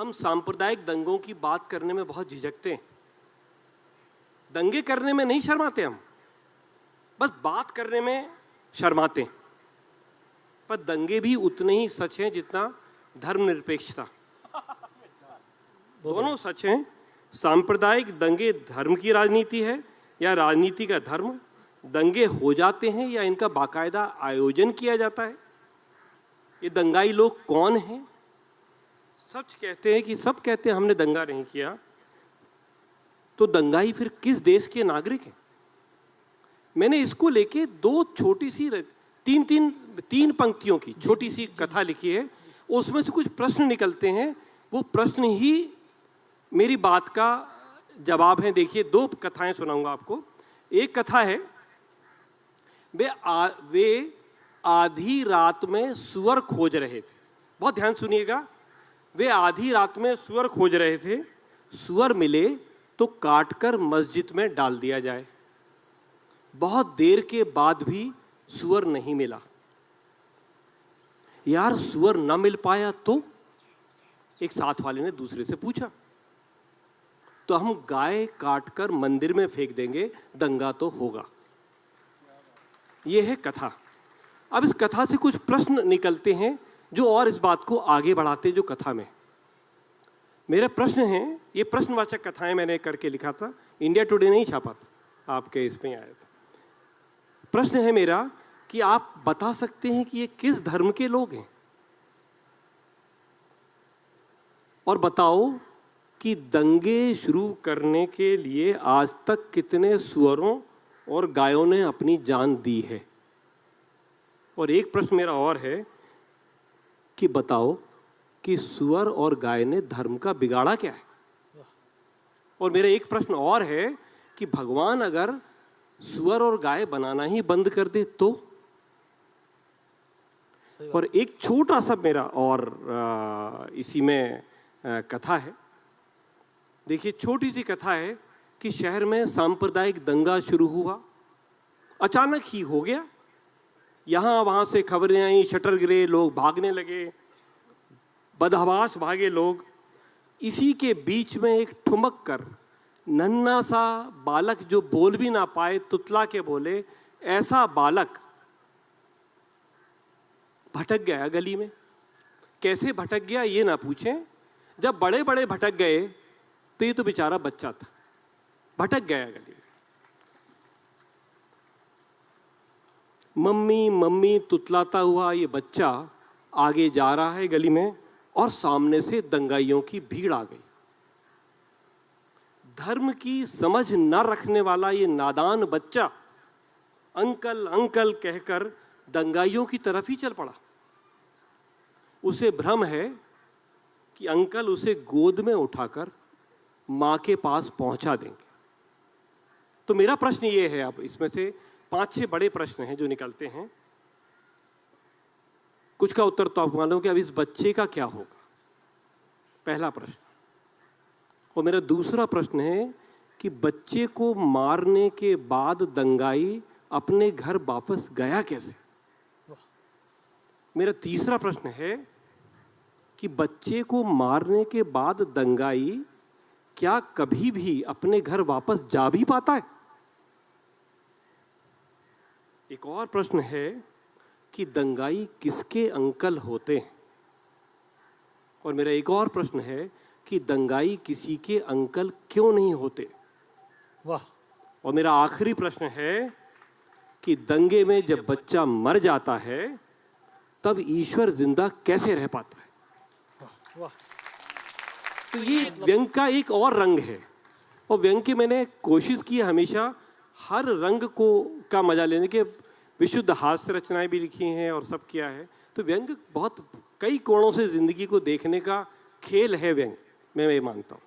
हम सांप्रदायिक दंगों की बात करने में बहुत झिझकते हैं। दंगे करने में नहीं शर्माते हम, बस बात करने में शर्माते हैं। पर दंगे भी उतने ही सच हैं जितना धर्मनिरपेक्षता। दोनों सच हैं। सांप्रदायिक दंगे धर्म की राजनीति है या राजनीति का धर्म? दंगे हो जाते हैं या इनका बाकायदा आयोजन किया जाता है? ये दंगाई लोग कौन हैं? सच कहते हैं कि सब कहते हैं हमने दंगा नहीं किया, तो दंगाई फिर किस देश के नागरिक हैं? मैंने इसको लेके दो छोटी सी तीन पंक्तियों की छोटी सी कथा लिखी है। उसमें से कुछ प्रश्न निकलते हैं, वो प्रश्न ही मेरी बात का जवाब है। देखिए, दो कथाएं सुनाऊंगा आपको। एक कथा है, वे आधी रात में सुअर खोज रहे थे। बहुत ध्यान सुनिएगा। वे आधी रात में सुअर खोज रहे थे। सुअर मिले तो काटकर मस्जिद में डाल दिया जाए। बहुत देर के बाद भी सुअर नहीं मिला। यार, सुअर न मिल पाया तो? एक साथ वाले ने दूसरे से पूछा। तो हम गाय काटकर मंदिर में फेंक देंगे, दंगा तो होगा। यह है कथा। अब इस कथा से कुछ प्रश्न निकलते हैं जो और इस बात को आगे बढ़ाते हैं जो कथा में। मेरा प्रश्न है, ये प्रश्नवाचक कथाएं मैंने करके लिखा था, इंडिया टुडे नहीं छापा था, आपके इसमें आया था। प्रश्न है मेरा कि आप बता सकते हैं कि ये किस धर्म के लोग हैं? और बताओ कि दंगे शुरू करने के लिए आज तक कितने सुअरों और गायों ने अपनी जान दी है? और एक प्रश्न मेरा और है कि बताओ कि सुअर और गाय ने धर्म का बिगाड़ा क्या है? और मेरा एक प्रश्न और है कि भगवान अगर सुअर और गाय बनाना ही बंद कर दे तो? और एक छोटा सा मेरा और इसी में कथा है। देखिए, छोटी सी कथा है कि शहर में सांप्रदायिक दंगा शुरू हुआ, अचानक ही हो गया। यहां वहां से खबरें आई, शटर गिरे, लोग भागने लगे, बदहवास भागे लोग। इसी के बीच में एक ठुमक कर नन्हा सा बालक, जो बोल भी ना पाए, तुतला के बोले, ऐसा बालक भटक गया गली में। कैसे भटक गया ये ना पूछें। जब बड़े बड़े भटक गए तो ये तो बेचारा बच्चा था, भटक गया गली में। मम्मी मम्मी तुतलाता हुआ ये बच्चा आगे जा रहा है गली में, और सामने से दंगाइयों की भीड़ आ गई। धर्म की समझ न रखने वाला ये नादान बच्चा अंकल अंकल कहकर दंगाइयों की तरफ ही चल पड़ा। उसे भ्रम है कि अंकल उसे गोद में उठाकर मां के पास पहुंचा देंगे। तो मेरा प्रश्न ये है, अब इसमें से 5-6 बड़े प्रश्न हैं जो निकलते हैं। कुछ का उत्तर तो आप मानो कि अब इस बच्चे का क्या होगा, पहला प्रश्न। और मेरा दूसरा प्रश्न है कि बच्चे को मारने के बाद दंगाई अपने घर वापस गया कैसे? मेरा तीसरा प्रश्न है कि बच्चे को मारने के बाद दंगाई क्या कभी भी अपने घर वापस जा भी पाता है? एक और प्रश्न है कि दंगाई किसके अंकल होते हैं? और मेरा एक और प्रश्न है कि दंगाई किसी के अंकल क्यों नहीं होते? वाह। और मेरा आखिरी प्रश्न है कि दंगे में जब बच्चा मर जाता है तब ईश्वर जिंदा कैसे रह पाता है? वाह। तो ये व्यंग का एक और रंग है। और व्यंग की मैंने कोशिश की हमेशा हर रंग को का मजा लेने के, विशुद्ध हास्य रचनाएं भी लिखी हैं और सब किया है। तो व्यंग बहुत कई कोणों से जिंदगी को देखने का खेल है व्यंग, मैं ये मानता हूँ।